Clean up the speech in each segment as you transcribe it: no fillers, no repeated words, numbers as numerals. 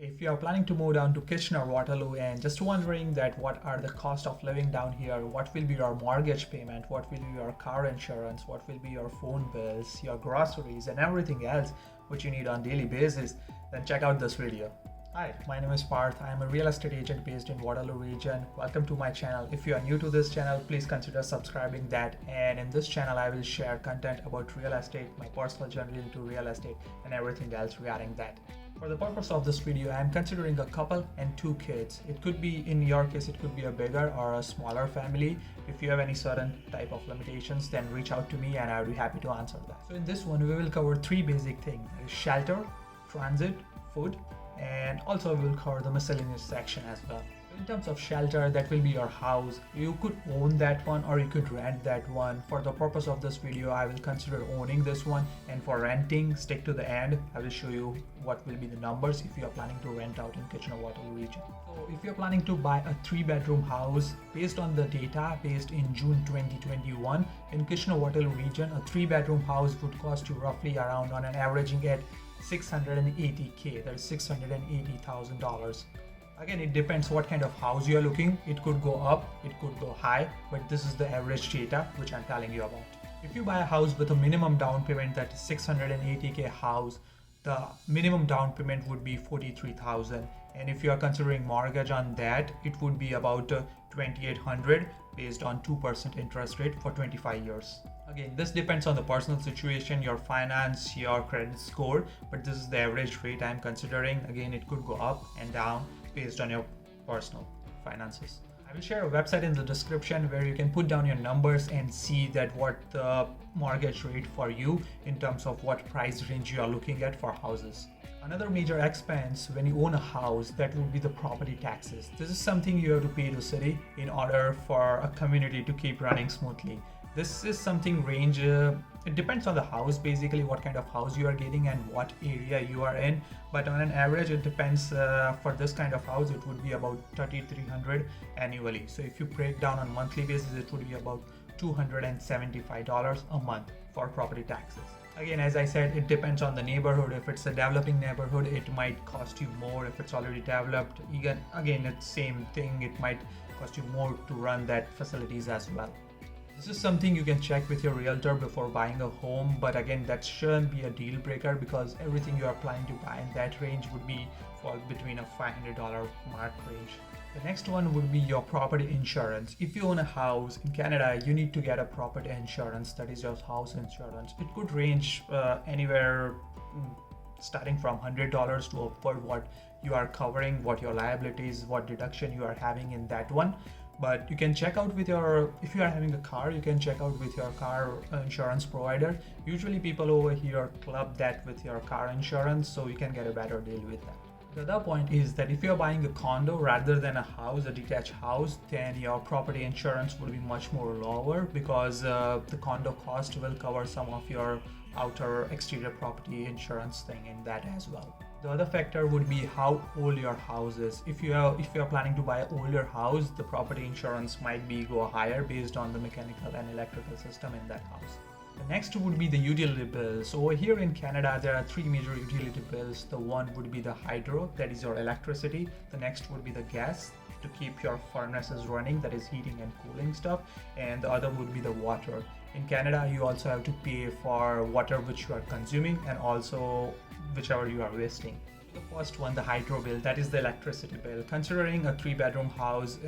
If you are planning to move down to Kitchener Waterloo and just wondering that what are the cost of living down here, what will be your mortgage payment, what will be your car insurance, what will be your phone bills, your groceries and everything else which you need on daily basis, then check out this video. Hi, my name is Parth. I am a real estate agent based in Waterloo region. Welcome to my channel. If you are new to this channel, please consider subscribing that. And in this channel, I will share content about real estate, my personal journey into real estate and everything else regarding that. For the purpose of this video, I am considering a couple and 2 kids. It could be, in your case, it could be a bigger or a smaller family. If you have any certain type of limitations, then reach out to me and I will be happy to answer that. So in this one, we will cover 3 basic things: shelter, transit, food, and also we will cover the miscellaneous section as well. In terms of shelter, that will be your house. You could own that one or you could rent that one. For the purpose of this video, I will consider owning this one, and for renting, stick to the end. I will show you what will be the numbers if you are planning to rent out in Kitchener Waterloo region. So if you're planning to buy a 3-bedroom house, based on the data based in June 2021 in Kitchener Waterloo region, a 3-bedroom house would cost you roughly around, on an averaging at $680K, that is $680,000. Again, it depends what kind of house you are looking. It could go up, it could go high, but this is the average data which I'm telling you about. If you buy a house with a minimum down payment, that is 680K house, the minimum down payment would be $43,000, and if you are considering mortgage on that, it would be about $2,800 based on 2% interest rate for 25 years. Again, this depends on the personal situation, your finance, your credit score, but this is the average rate I'm considering. Again, it could go up and down based on your personal finances. I will share a website in the description where you can put down your numbers and see that what the mortgage rate for you in terms of what price range you are looking at for houses. Another major expense when you own a house, that would be the property taxes. This is something you have to pay to city in order for a community to keep running smoothly. This is something range, it depends on the house, basically what kind of house you are getting and what area you are in, but on an average it depends. For this kind of house it would be about $3,300 annually. So if you break down on monthly basis, it would be about $275 a month for property taxes. Again, as I said, it depends on the neighborhood. If it's a developing neighborhood, it might cost you more. If it's already developed, again it's same thing, it might cost you more to run that facilities as well. This is something you can check with your realtor before buying a home, but again, that shouldn't be a deal breaker because everything you are planning to buy in that range would be fall between a $500 mark range. The next one would be your property insurance. If you own a house in Canada, you need to get a property insurance, that is your house insurance. It could range anywhere starting from $100 to upward what you are covering, what your liabilities, what deduction you are having in that one. But you can check out with your, if you are having a car, you can check out with your car insurance provider. Usually people over here club that with your car insurance, so you can get a better deal with that. The other point is that if you're buying a condo rather than a house, a detached house, then your property insurance will be much more lower because the condo cost will cover some of your outer exterior property insurance thing in that as well. The other factor would be how old your house is. If you are planning to buy an older house, the property insurance might be go higher based on the mechanical and electrical system in that house. The next would be the utility bills. Over here in Canada, there are 3 major utility bills. The one would be the hydro, that is your electricity. The next would be the gas to keep your furnaces running, that is heating and cooling stuff. And the other would be the water. In Canada, you also have to pay for water which you are consuming and also whichever you are wasting. The first one, the hydro bill, that is the electricity bill. Considering a 3-bedroom house,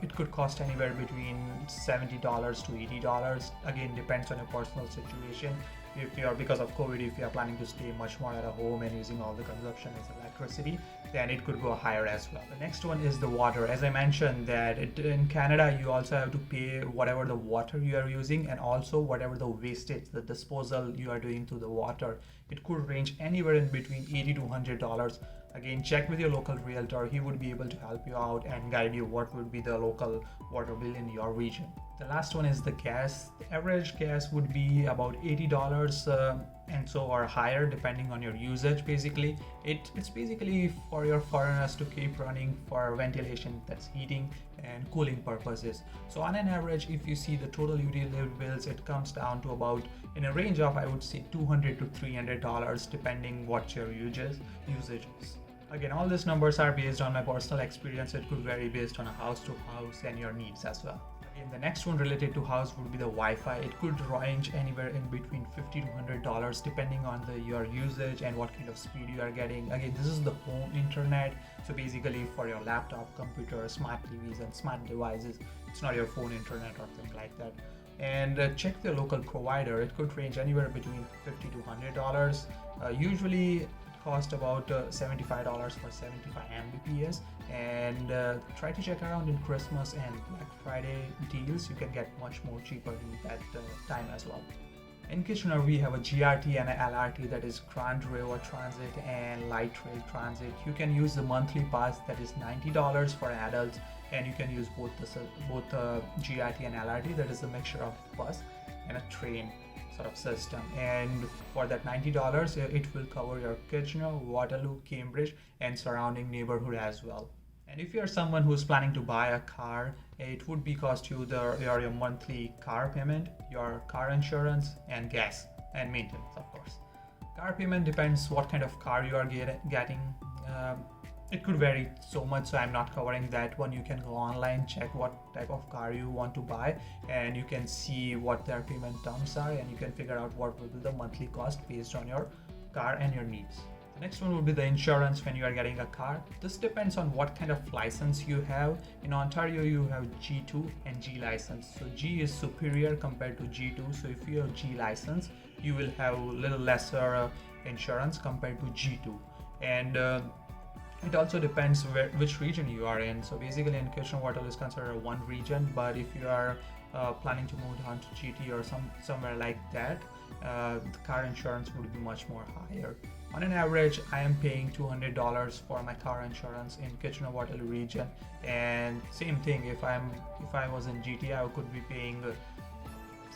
it could cost anywhere between $70 to $80. Again, depends on your personal situation. If you are, because of COVID, if you are planning to stay much more at a home and using all the consumption as electricity, then it could go higher as well. The next one is the water. As I mentioned that in Canada, you also have to pay whatever the water you are using and also whatever the wastage, the disposal you are doing to the water. It could range anywhere in between $80 to $100. Again, check with your local realtor. He would be able to help you out and guide you what would be the local water bill in your region. The last one is the gas. The average gas would be about $80 and so or higher depending on your usage. Basically, it's basically for your furnace to keep running for ventilation, that's heating and cooling purposes. So on an average, if you see the total utility bills, it comes down to about, in a range of, I would say $200 to $300 depending what your usage is. Again, all these numbers are based on my personal experience. It could vary based on a house to house and your needs as well. Again, the next one related to house would be the Wi-Fi. It could range anywhere in between $50 to $100 depending on your usage and what kind of speed you are getting. Again, this is the home internet. So basically for your laptop, computer, smart TVs and smart devices. It's not your phone internet or thing like that. And check the local provider. It could range anywhere between $50 to $100. Usually cost about $75 for 75 Mbps, and try to check around in Christmas and Black Friday deals. You can get much more cheaper in that time as well. In Kitchener, we have a GRT and a LRT, that is Grand River Transit and Light Rail Transit. You can use the monthly pass, that is $90 for adults, and you can use both the GRT and LRT, that is a mixture of bus and a train sort of system. And for that $90, it will cover your Kitchener, Waterloo, Cambridge and surrounding neighborhood as well. And if you're someone who's planning to buy a car, it would be cost you your monthly car payment, your car insurance and gas and maintenance, of course. Car payment depends what kind of car you are getting. It could vary so much, so I'm not covering that one. You can go online, check what type of car you want to buy, and you can see what their payment terms are, and you can figure out what will be the monthly cost based on your car and your needs. The next one would be the insurance when you are getting a car. This depends on what kind of license you have. In Ontario, you have G2 and G license. So G is superior compared to G2. So if you have G license, you will have a little lesser insurance compared to G2. And it also depends which region you are in. So basically in Kitchener Waterloo is considered one region, but if you are planning to move down to GT or somewhere like that, the car insurance would be much more higher. On an average, I am paying $200 for my car insurance in Kitchener Waterloo region, and same thing if I was in GT, I could be paying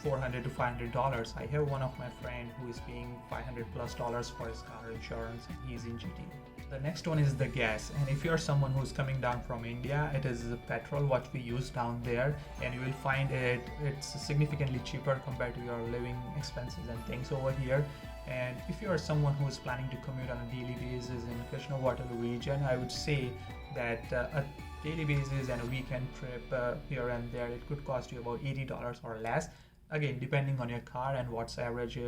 $400 to $500. I have one of my friend who is paying $500+ for his car insurance, and he's in GT. The next one is the gas, and if you're someone who's coming down from India, it is the petrol what we use down there, and you will find it's significantly cheaper compared to your living expenses and things over here. And if you are someone who is planning to commute on a daily basis in Kitchener Waterloo region, I would say that a daily basis and a weekend trip here and there, it could cost you about $80 or less. Again, depending on your car and what's average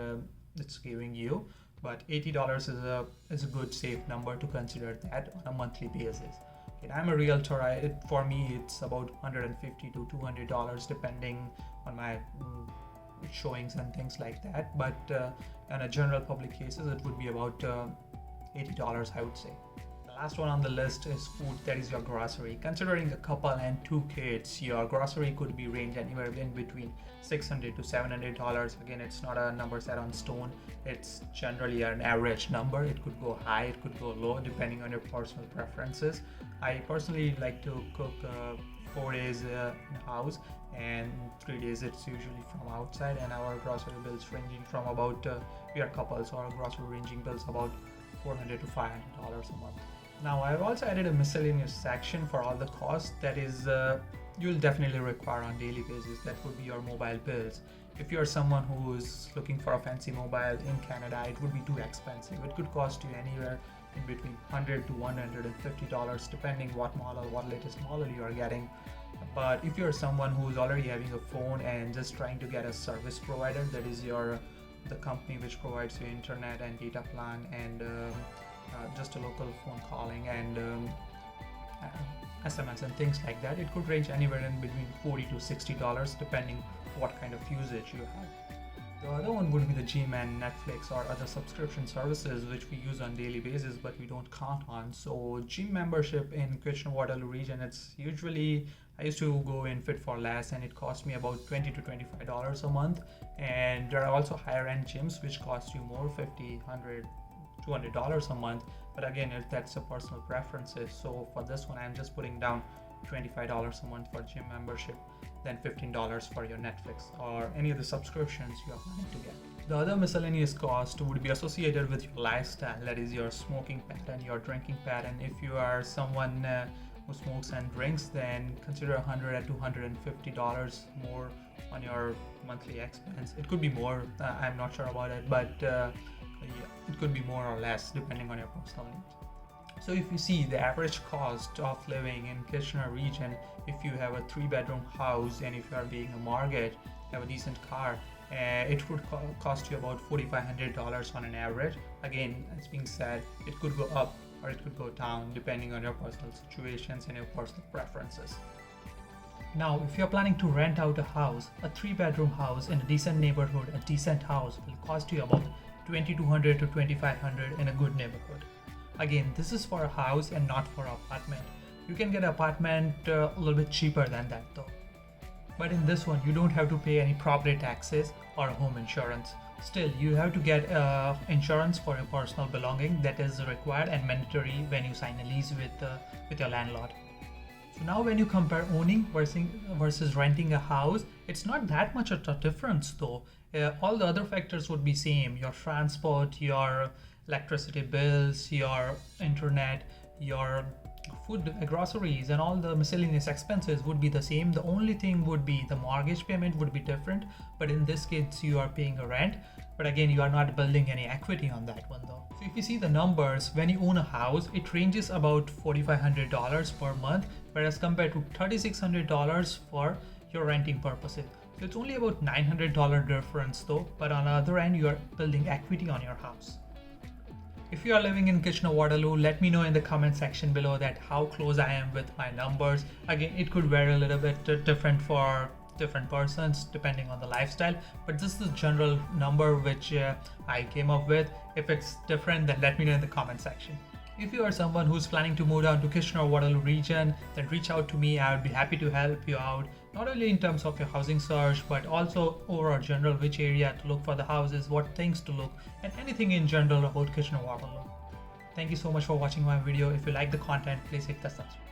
it's giving you. But $80 is a good safe number to consider that on a monthly basis. And I'm a realtor. For me, it's about $150 to $200 depending on my showings and things like that. But on a general public cases, it would be about $80, I would say. The last one on the list is food, that is your grocery. Considering a couple and 2 kids, your grocery could be range anywhere in between $600 to $700. Again, it's not a number set on stone. It's generally an average number. It could go high, it could go low, depending on your personal preferences. I personally like to cook 4 days in house, and 3 days it's usually from outside, and our grocery bills ranging from about we are couples, so our grocery ranging bills about $400 to $500 a month. Now I've also added a miscellaneous section for all the costs that is you'll definitely require on daily basis. That would be your mobile bills. If you're someone who is looking for a fancy mobile in Canada, it would be too expensive. It could cost you anywhere in between $100 to $150 depending what model, what latest model you are getting. But if you're someone who's already having a phone and just trying to get a service provider, that is the company which provides you internet and data plan and just a local phone calling and SMS and things like that, it could range anywhere in between $40 to $60 depending what kind of usage you have. The other one would be the gym and Netflix or other subscription services which we use on daily basis but we don't count on. So gym membership in Kitchener Waterloo region, it's usually, I used to go in Fit for Less and it cost me about $20 to $25 a month. And there are also higher end gyms which cost you more, $50, $100, $200 a month. But again, that's a personal preferences. So for this one, I'm just putting down $25 a month for gym membership, then $15 for your Netflix or any of the subscriptions you are planning to get. The other miscellaneous cost would be associated with your lifestyle, that is your smoking pattern, your drinking pattern. If you are someone who smokes and drinks, then consider $100 to $150 more on your monthly expense. It could be more, I'm not sure about it, but it could be more or less depending on your personal needs. So if you see the average cost of living in Kitchener region, if you have a 3-bedroom house and if you are being a mortgage, have a decent car, it would cost you about $4,500 on an average. Again, as being said, it could go up or it could go down depending on your personal situations and your personal preferences. Now, if you're planning to rent out a house, a 3-bedroom house in a decent neighborhood, a decent house will cost you about $2,200 to $2,500 in a good neighborhood. Again, this is for a house and not for an apartment. You can get an apartment a little bit cheaper than that though. But in this one, you don't have to pay any property taxes or home insurance. Still, you have to get insurance for your personal belonging that is required and mandatory when you sign a lease with your landlord. So now when you compare owning versus renting a house, it's not that much of a difference though. All the other factors would be same. Your transport, your electricity bills, your internet, your food, groceries, and all the miscellaneous expenses would be the same. The only thing would be the mortgage payment would be different, but in this case you are paying a rent, but again you are not building any equity on that one though. So if you see the numbers, when you own a house, it ranges about $4,500 per month, whereas compared to $3,600 for your renting purposes. So it's only about $900 difference though, but on the other end you are building equity on your house. If you are living in Kitchener Waterloo, let me know in the comment section below that how close I am with my numbers. Again, it could vary a little bit different for different persons depending on the lifestyle, but this is the general number which I came up with. If it's different, then let me know in the comment section. If you are someone who's planning to move down to Kitchener Waterloo region, then reach out to me. I would be happy to help you out, not only in terms of your housing search, but also overall general which area to look for the houses, what things to look, and anything in general about Kitchener Waterloo. Thank you so much for watching my video. If you like the content, please hit the subscribe.